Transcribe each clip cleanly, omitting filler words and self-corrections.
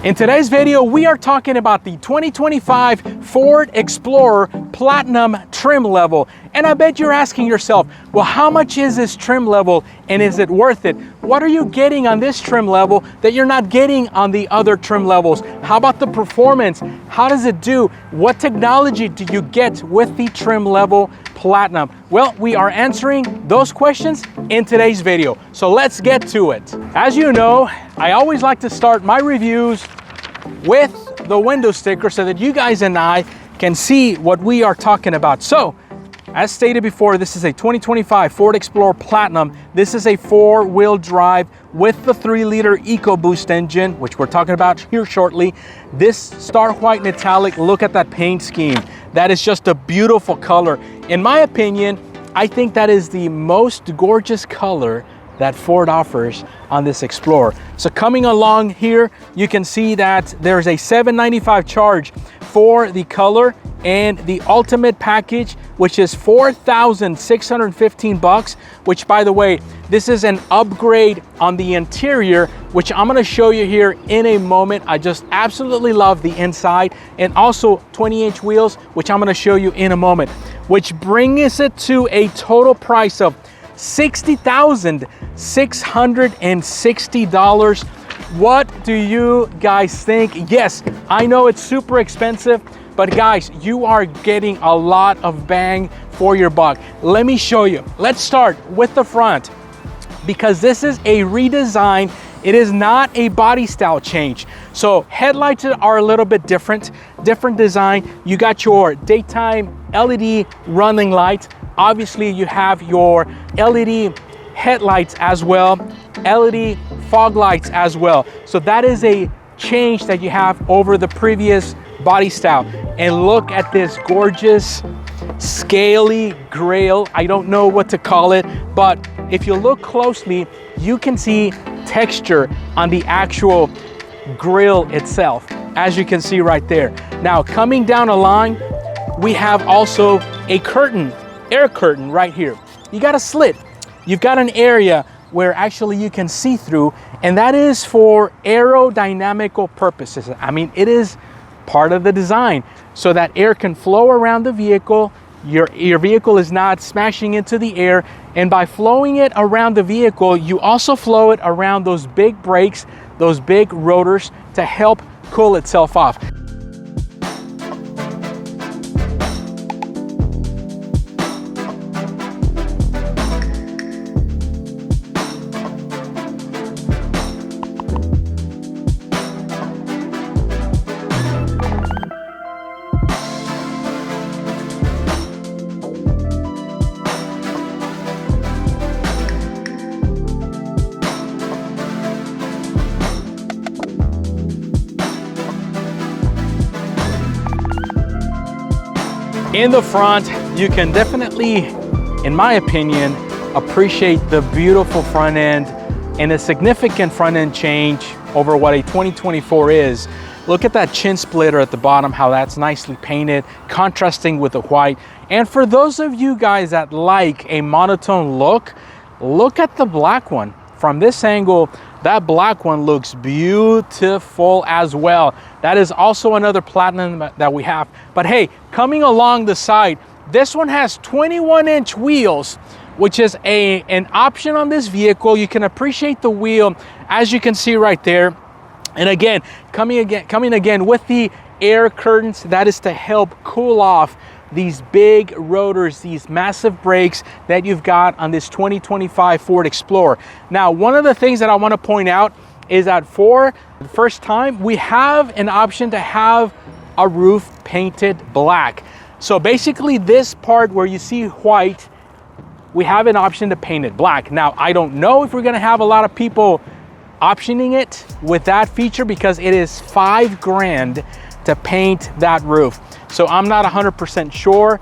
In today's video, we are talking about the 2025 Ford Explorer Platinum trim level. And I bet you're asking yourself, well, how much is this trim level and is it worth it? What are you getting on this trim level that you're not getting on the other trim levels? How about the performance? How does it do? What technology do you get with the trim level Platinum? Well, we are answering those questions in today's video. So let's get to it. As you know, I always like to start my reviews with the window sticker so that you guys and I can see what we are talking about. So, as stated before, this is a 2025 Ford Explorer Platinum. This is a four-wheel drive with the 3-liter EcoBoost engine, which we're talking about here shortly. This star white metallic, look at that paint scheme. That is just a beautiful color. In my opinion, I think that is the most gorgeous color that Ford offers on this Explorer. So coming along here, you can see that there's a $795 charge for the color and the ultimate package, which is $4,615, which, by the way, this is an upgrade on the interior, which I'm gonna show you here in a moment. I just absolutely love the inside, and also 20-inch wheels, which I'm gonna show you in a moment, which brings it to a total price of $60,660. What do you guys think? Yes, I know it's super expensive, but guys, you are getting a lot of bang for your buck. Let me show you. Let's start with the front, because this is a redesign. It is not a body style change. So headlights are a little bit different design. You got your daytime LED running lights. Obviously, you have your LED headlights as well, LED fog lights as well. So that is a change that you have over the previous body style. And look at this gorgeous scaly grille. I don't know what to call it, but if you look closely, you can see texture on the actual grille itself, as you can see right there. Now, coming down a line, we have also a curtain, air curtain right here. You got a slit. You've got an area where actually you can see through, and that is for aerodynamical purposes. I mean, it is part of the design so that air can flow around the vehicle. Your vehicle is not smashing into the air, and by flowing it around the vehicle, you also flow it around those big brakes, those big rotors, to help cool itself off. In the front, you can definitely, in my opinion, appreciate the beautiful front end and a significant front end change over what a 2024 is. Look at that chin splitter at the bottom, how that's nicely painted, contrasting with the white. And for those of you guys that like a monotone look, look at the black one. From this angle, that black one looks beautiful as well. That is also another platinum that we have. But hey, coming along the side, this one has 21-inch wheels, which is an option on this vehicle. You can appreciate the wheel, as you can see right there. And again, coming again with the air curtains, that is to help cool off these big rotors, these massive brakes that you've got on this 2025 Ford Explorer. Now, one of the things that I want to point out is that for the first time, we have an option to have a roof painted black. So basically this part where you see white, we have an option to paint it black. Now, I don't know if we're gonna have a lot of people optioning it with that feature, because it is $5,000 to paint that roof. So I'm not 100% sure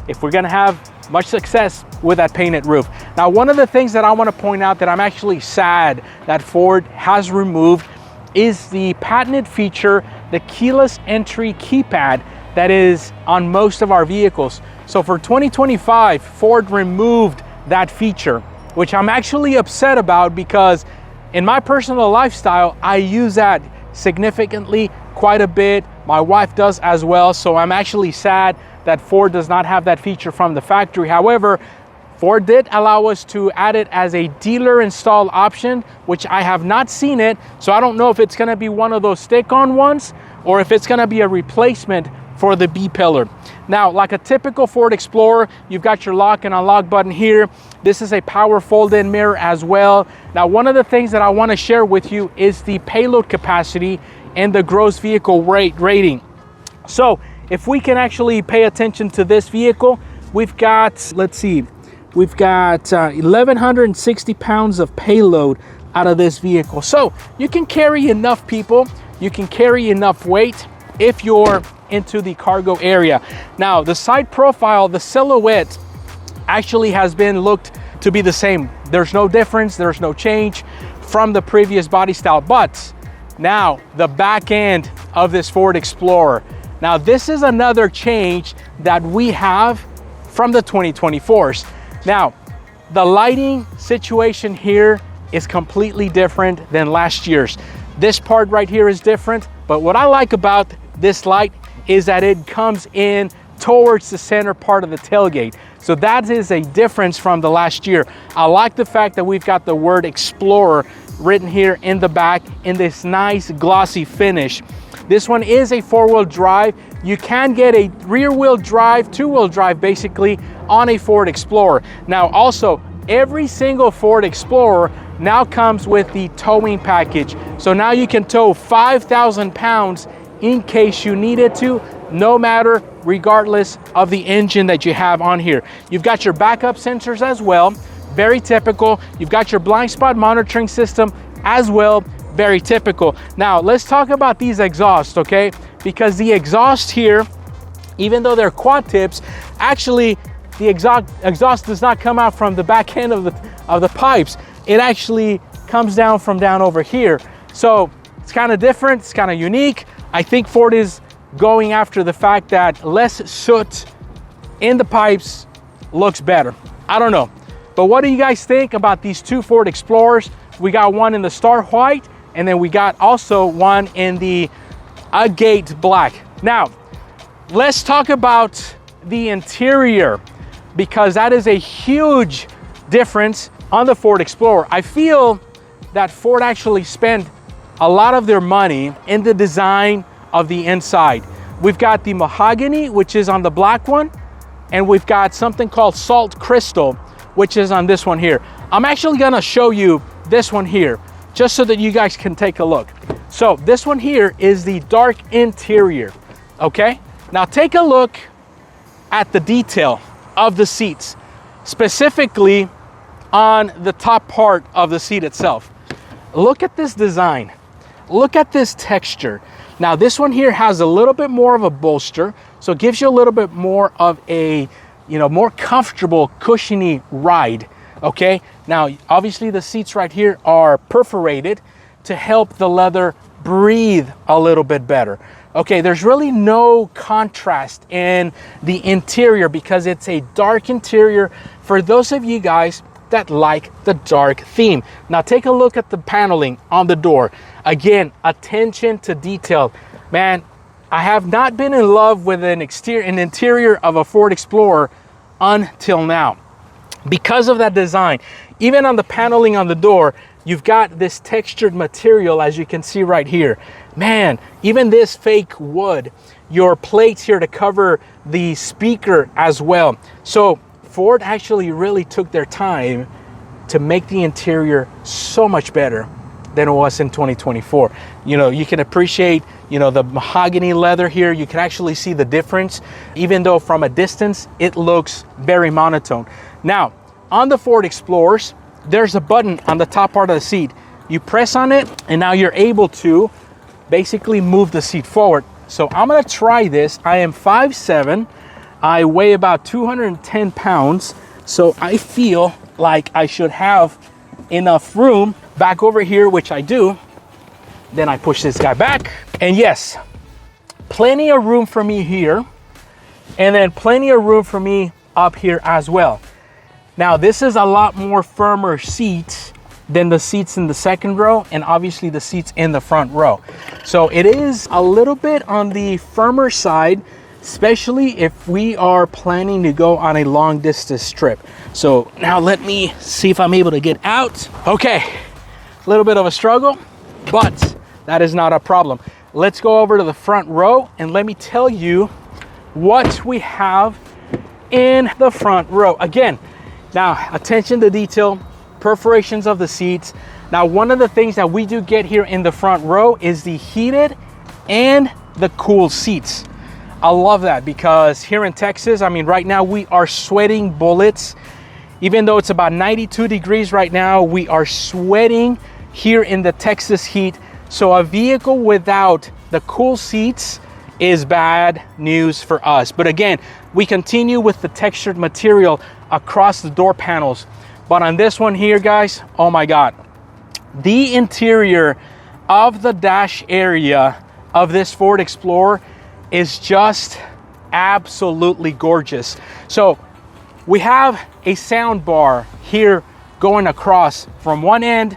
if we're gonna have much success with that painted roof. Now, one of the things that I wanna point out that I'm actually sad that Ford has removed is the patented feature, the keyless entry keypad that is on most of our vehicles. So for 2025, Ford removed that feature, which I'm actually upset about, because in my personal lifestyle, I use that significantly, quite a bit. My wife does as well, so I'm actually sad that Ford does not have that feature from the factory. However, Ford did allow us to add it as a dealer installed option, which I have not seen it, so I don't know if it's gonna be one of those stick-on ones or if it's gonna be a replacement for the B-pillar. Now, like a typical Ford Explorer, you've got your lock and unlock button here. This is a power fold-in mirror as well. Now, one of the things that I want to share with you is the payload capacity and the gross vehicle weight rating. So, if we can actually pay attention to this vehicle, we've got, let's see, we've got 1,160 pounds of payload out of this vehicle. So, you can carry enough people, you can carry enough weight if you're into the cargo area. Now, the side profile, the silhouette actually has been looked to be the same. There's no difference, there's no change from the previous body style. But now the back end of this Ford Explorer. Now, this is another change that we have from the 2024s. Now, the lighting situation here is completely different than last year's. This part right here is different, but what I like about this light is that it comes in towards the center part of the tailgate. So that is a difference from the last year. I like the fact that we've got the word Explorer written here in the back in this nice glossy finish. This one is a four-wheel drive. You can get a rear-wheel drive, two-wheel drive basically on a Ford Explorer. Now also, every single Ford Explorer now comes with the towing package. So now you can tow 5,000 pounds in case you needed to, no matter, regardless of the engine that you have on here. You've got your backup sensors as well, very typical. You've got your blind spot monitoring system as well, very typical. Now, let's talk about these exhausts, okay? Because the exhaust here, even though they're quad tips, actually the exhaust does not come out from the back end of the pipes. It actually comes down from down over here. So it's kind of different, it's kind of unique. I think Ford is going after the fact that less soot in the pipes looks better. I don't know. But what do you guys think about these two Ford Explorers? We got one in the Star White, and then we got also one in the Agate Black. Now, let's talk about the interior, because that is a huge difference on the Ford Explorer. I feel that Ford actually spent a lot of their money in the design of the inside. We've got the mahogany, which is on the black one, and we've got something called salt crystal, which is on this one here. I'm actually gonna show you this one here, just so that you guys can take a look. So this one here is the dark interior, okay? Now take a look at the detail of the seats, specifically on the top part of the seat itself. Look at this design. Look at this texture. Now this one here has a little bit more of a bolster, so it gives you a little bit more of a, more comfortable, cushiony ride, okay? Now, obviously the seats right here are perforated to help the leather breathe a little bit better. Okay, there's really no contrast in the interior because it's a dark interior for those of you guys that like the dark theme. Now take a look at the paneling on the door. Again, attention to detail. Man, I have not been in love with an interior of a Ford Explorer until now because of that design. Even on the paneling on the door, you've got this textured material, as you can see right here. Man, even this fake wood, your plates here to cover the speaker as well. So Ford actually really took their time to make the interior so much better than it was in 2024. You can appreciate, the mahogany leather here. You can actually see the difference, even though from a distance, it looks very monotone. Now, on the Ford Explorers, there's a button on the top part of the seat. You press on it, and now you're able to basically move the seat forward. So I'm gonna try this. I am 5'7". I weigh about 210 pounds. So I feel like I should have enough room back over here, which I do. Then I push this guy back. And yes, plenty of room for me here. And then plenty of room for me up here as well. Now, this is a lot more firmer seat than the seats in the second row, and obviously the seats in the front row. So it is a little bit on the firmer side, especially if we are planning to go on a long distance trip. So now let me see if I'm able to get out. Okay, a little bit of a struggle, but that is not a problem. Let's go over to the front row and let me tell you what we have in the front row. Again, now attention to detail, perforations of the seats. Now, one of the things that we do get here in the front row is the heated and the cool seats. I love that because here in Texas, I mean, right now we are sweating bullets. Even though it's about 92 degrees right now, we are sweating here in the Texas heat. So a vehicle without the cool seats is bad news for us. But again, we continue with the textured material across the door panels. But on this one here, guys, oh my God. The interior of the dash area of this Ford Explorer is just absolutely gorgeous. So we have a sound bar here going across from one end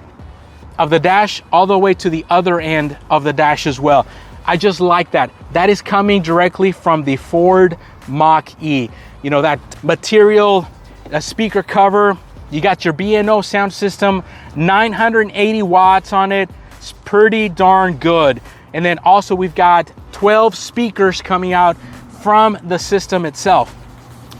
of the dash all the way to the other end of the dash as well. I just like that. That is coming directly from the Ford Mach-E. You know, that material, a speaker cover, you got your B&O sound system, 980 watts on it. It's pretty darn good. And then also we've got 12 speakers coming out from the system itself.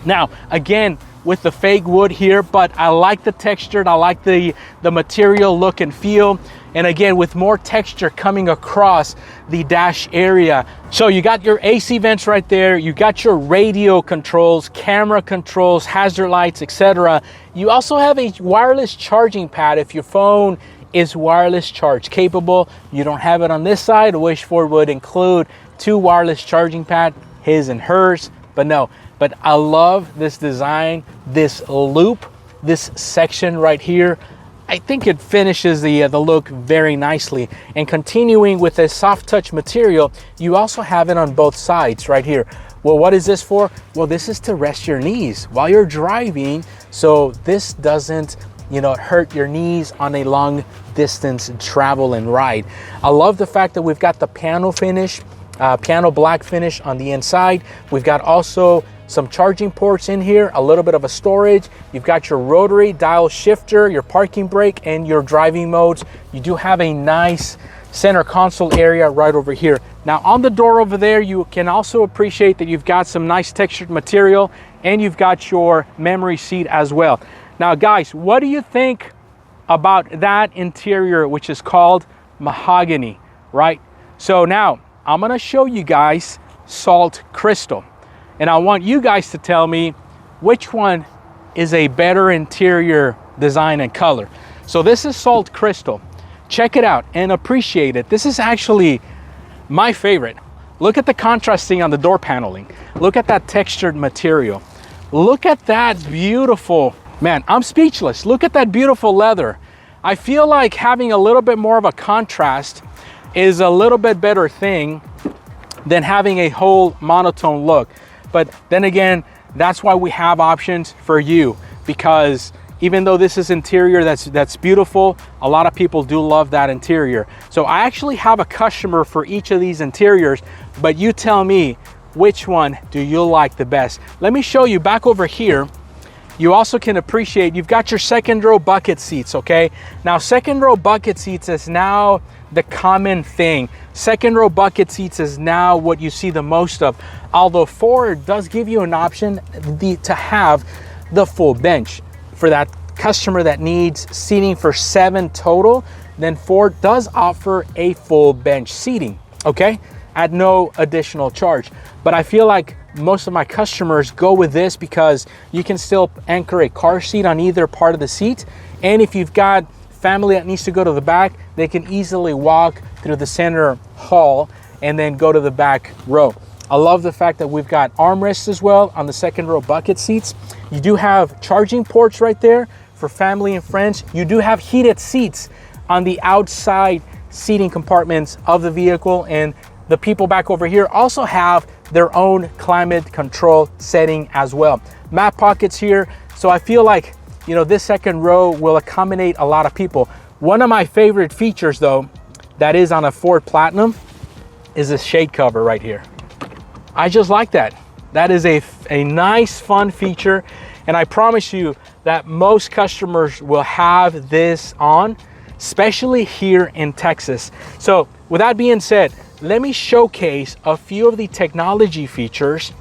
Now, again, with the fake wood here, but I like the textured, I like the material look and feel. And again, with more texture coming across the dash area. So you got your AC vents right there. You got your radio controls, camera controls, hazard lights, etc. You also have a wireless charging pad if your phone is wireless charge capable. You don't have it on this side. I wish Ford would include 2 wireless charging pads, his and hers, but no. But I love this design, this loop, this section right here. I think it finishes the look very nicely. And continuing with this soft touch material, you also have it on both sides right here. Well, what is this for? Well, this is to rest your knees while you're driving, so this doesn't, you know, hurt your knees on a long distance travel and ride. I love the fact that we've got the piano finish, piano black finish on the inside. We've got also some charging ports in here, a little bit of a storage. You've got your rotary dial shifter, your parking brake, and your driving modes. You do have a nice center console area right over here. Now on the door over there, you can also appreciate that you've got some nice textured material and you've got your memory seat as well. Now guys, what do you think about that interior, which is called mahogany, right? So now I'm gonna show you guys salt crystal. And I want you guys to tell me which one is a better interior design and color. So this is salt crystal. Check it out and appreciate it. This is actually my favorite. Look at the contrasting on the door paneling. Look at that textured material. Look at that beautiful, man, I'm speechless. Look at that beautiful leather. I feel like having a little bit more of a contrast is a little bit better thing than having a whole monotone look. But then again, that's why we have options for you, because even though this is interior that's beautiful, a lot of people do love that interior. So I actually have a customer for each of these interiors, but you tell me which one do you like the best. Let me show you back over here. You also can appreciate, you've got your second row bucket seats, okay? Now second row bucket seats is now the common thing. Second row bucket seats is now what you see the most of. Although Ford does give you an option to have the full bench. For that customer that needs seating for 7 total, then Ford does offer a full bench seating, okay? At no additional charge. But I feel like most of my customers go with this because you can still anchor a car seat on either part of the seat. And if you've got family that needs to go to the back, they can easily walk through the center hall and then go to the back row. I love the fact that we've got armrests as well on the second row bucket seats. You do have charging ports right there for family and friends. You do have heated seats on the outside seating compartments of the vehicle, and the people back over here also have their own climate control setting as well. Map pockets here. So I feel like you know, this second row will accommodate a lot of people. One of my favorite features though, that is on a Ford Platinum, is this shade cover right here. I just like that. That is a nice, fun feature. And I promise you that most customers will have this on, especially here in Texas. So with that being said, let me showcase a few of the technology features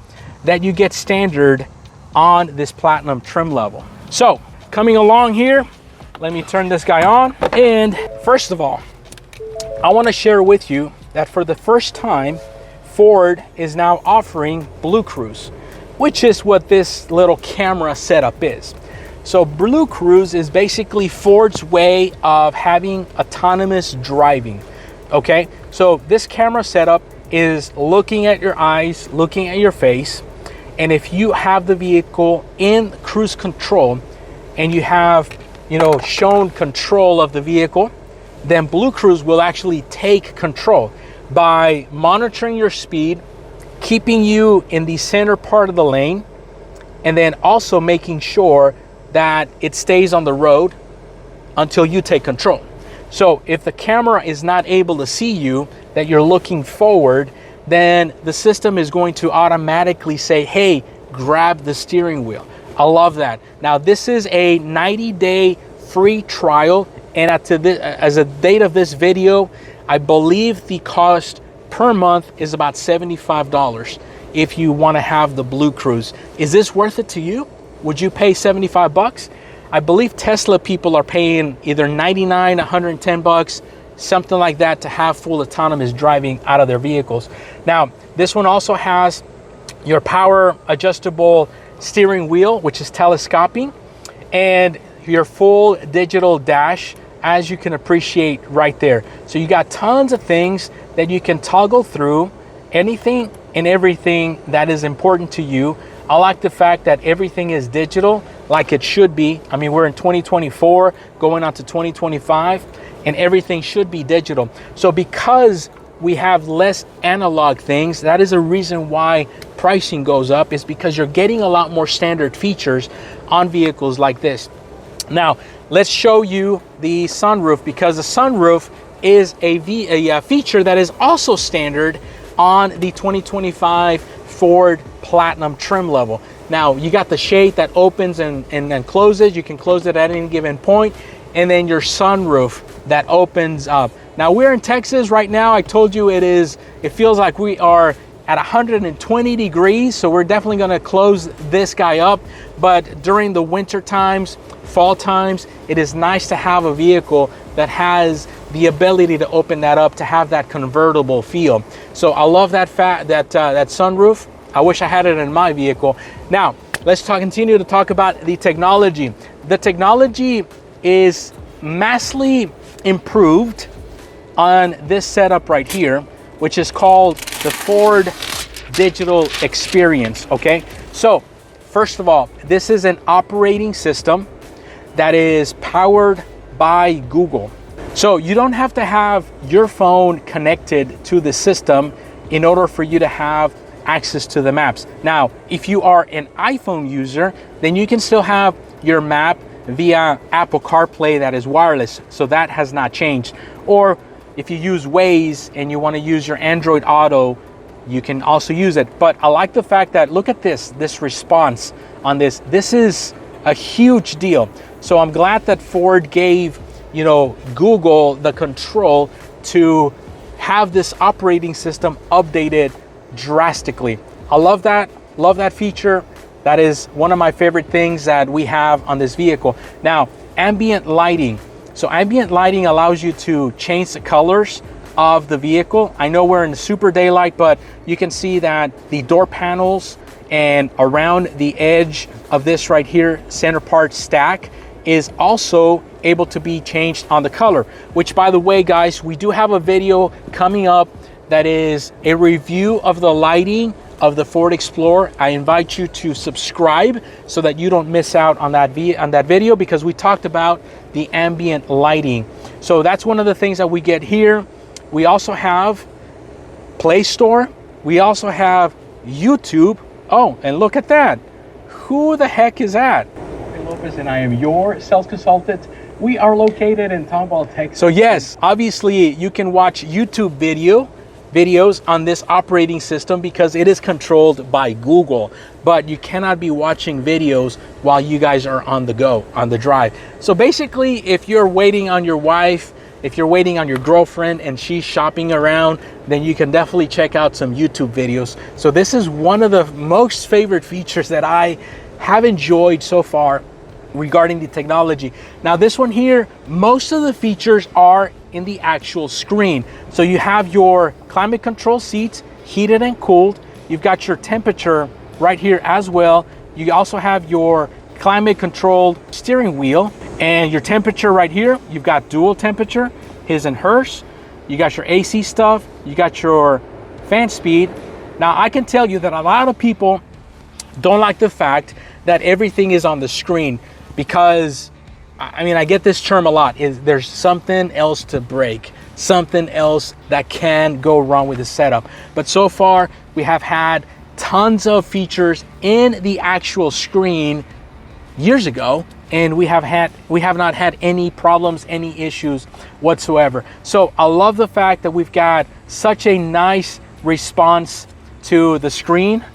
that you get standard on this Platinum trim level. So coming along here, let me turn this guy on. And first of all, I want to share with you that for the first time, Ford is now offering Blue Cruise, which is what this little camera setup is. So Blue Cruise is basically Ford's way of having autonomous driving. Okay, so this camera setup is looking at your eyes, looking at your face, and if you have the vehicle in cruise control and you have, you know, shown control of the vehicle, then Blue Cruise will actually take control by monitoring your speed, keeping you in the center part of the lane, and then also making sure that it stays on the road until you take control. So if the camera is not able to see you, that you're looking forward, then the system is going to automatically say, hey, grab the steering wheel. I love that. Now this is a 90-day free trial, and as a date of this video, I believe the cost per month is about $75 if you want to have the Blue Cruise. Is this worth it to you? Would you pay 75 bucks? I believe Tesla people are paying either 99, 110 bucks, something like that, to have full autonomous driving out of their vehicles. Now, this one also has your power adjustable steering wheel, which is telescoping, and your full digital dash, as you can appreciate right there. So you got tons of things that you can toggle through, anything and everything that is important to you. I like the fact that everything is digital, like it should be. I mean, we're in 2024 going on to 2025, and everything should be digital. So because we have less analog things, that is a reason why pricing goes up, is because you're getting a lot more standard features on vehicles like this. Now, let's show you the sunroof, because the sunroof is a feature that is also standard on the 2025 Ford Platinum trim level. Now, you got the shade that opens and closes. You can close it at any given point, and then your sunroof that opens up. Now, we're in Texas right now. I told you it feels like we are at 120 degrees, so we're definitely going to close this guy up. But during the winter times, fall times, it is nice to have a vehicle that has the ability to open that up, to have that convertible feel. So I love that that sunroof. I wish I had it in my vehicle. Now, let's continue to talk about the technology. The technology is massively improved on this setup right here, which is called the Ford Digital Experience. Okay, so first of all, this is an operating system that is powered by Google. So you don't have to have your phone connected to the system in order for you to have access to the maps. Now, if you are an iPhone user, then you can still have your map via Apple CarPlay that is wireless. So that has not changed. Or if you use Waze and you want to use your Android Auto, you can also use it. But I like the fact that, look at this response on this. This is a huge deal. So I'm glad that Ford gave, you know, Google the control to have this operating system updated drastically. I love that feature. That is one of my favorite things that we have on this vehicle. Now, ambient lighting. So ambient lighting allows you to change the colors of the vehicle. I know we're in the super daylight, but you can see that the door panels and around the edge of this right here, center part stack, is also able to be changed on the color, which, by the way, guys, we do have a video coming up that is a review of the lighting of the Ford Explorer. I invite you to subscribe so that you don't miss out on that video, because we talked about the ambient lighting. So that's one of the things that we get here. We also have Play Store. We also have YouTube. Oh, and look at that. Who the heck is that? Lopez, and I am your sales consultant. We are located in Tomball, Texas. So yes, obviously you can watch YouTube videos on this operating system because it is controlled by Google, but you cannot be watching videos while you guys are on the go, on the drive. So basically, if you're waiting on your wife, if you're waiting on your girlfriend and she's shopping around, then you can definitely check out some YouTube videos. So this is one of the most favorite features that I have enjoyed so far regarding the technology. Now this one here, most of the features are in the actual screen. So you have your climate control seats, heated and cooled. You've got your temperature right here as well. You also have your climate controlled steering wheel and your temperature right here. You've got dual temperature, his and hers. You got your AC stuff. You got your fan speed. Now I can tell you that a lot of people don't like the fact that everything is on the screen, because I mean, I get this term a lot, is there's something else to break, something else that can go wrong with the setup. But so far we have had tons of features in the actual screen years ago, and we have not had any problems, any issues whatsoever. So I love the fact that we've got such a nice response to the screen.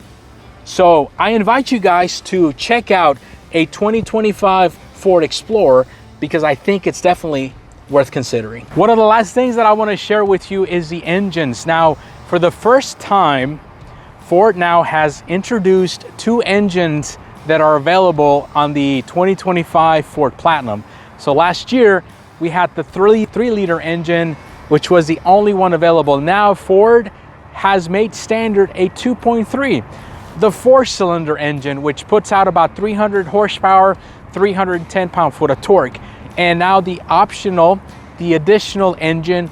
So I invite you guys to check out a 2025 Ford Explorer, because I think it's definitely worth considering. One of the last things that I want to share with you is the engines. Now, for the first time, Ford now has introduced 2 engines that are available on the 2025 Ford Platinum. So last year we had the 3-liter engine, which was the only one available. Now Ford has made standard a 2.3, the 4-cylinder engine, which puts out about 300 horsepower, 310 pound-foot of torque. And now the additional engine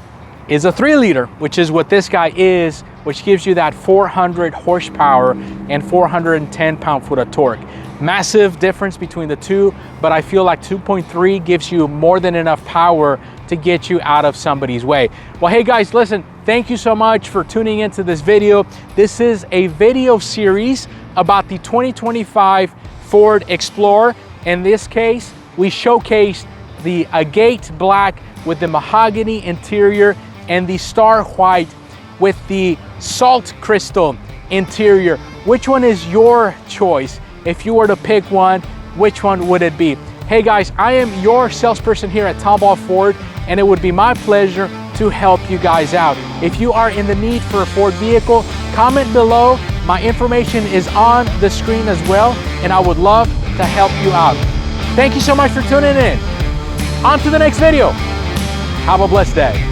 is a 3-liter, which is what this guy is, which gives you that 400 horsepower and 410 pound-foot of torque. Massive difference between the two, but I feel like 2.3 gives you more than enough power to get you out of somebody's way. Well, hey guys, listen, thank you so much for tuning into this video. This is a video series about the 2025 Ford Explorer. In this case, we showcased the agate black with the mahogany interior and the star white with the salt crystal interior. Which one is your choice? If you were to pick one, which one would it be? Hey guys, I am your salesperson here at Tomball Ford, and it would be my pleasure to help you guys out. If you are in the need for a Ford vehicle, comment below. My information is on the screen as well, and I would love to help you out. Thank you so much for tuning in. On to the next video. Have a blessed day.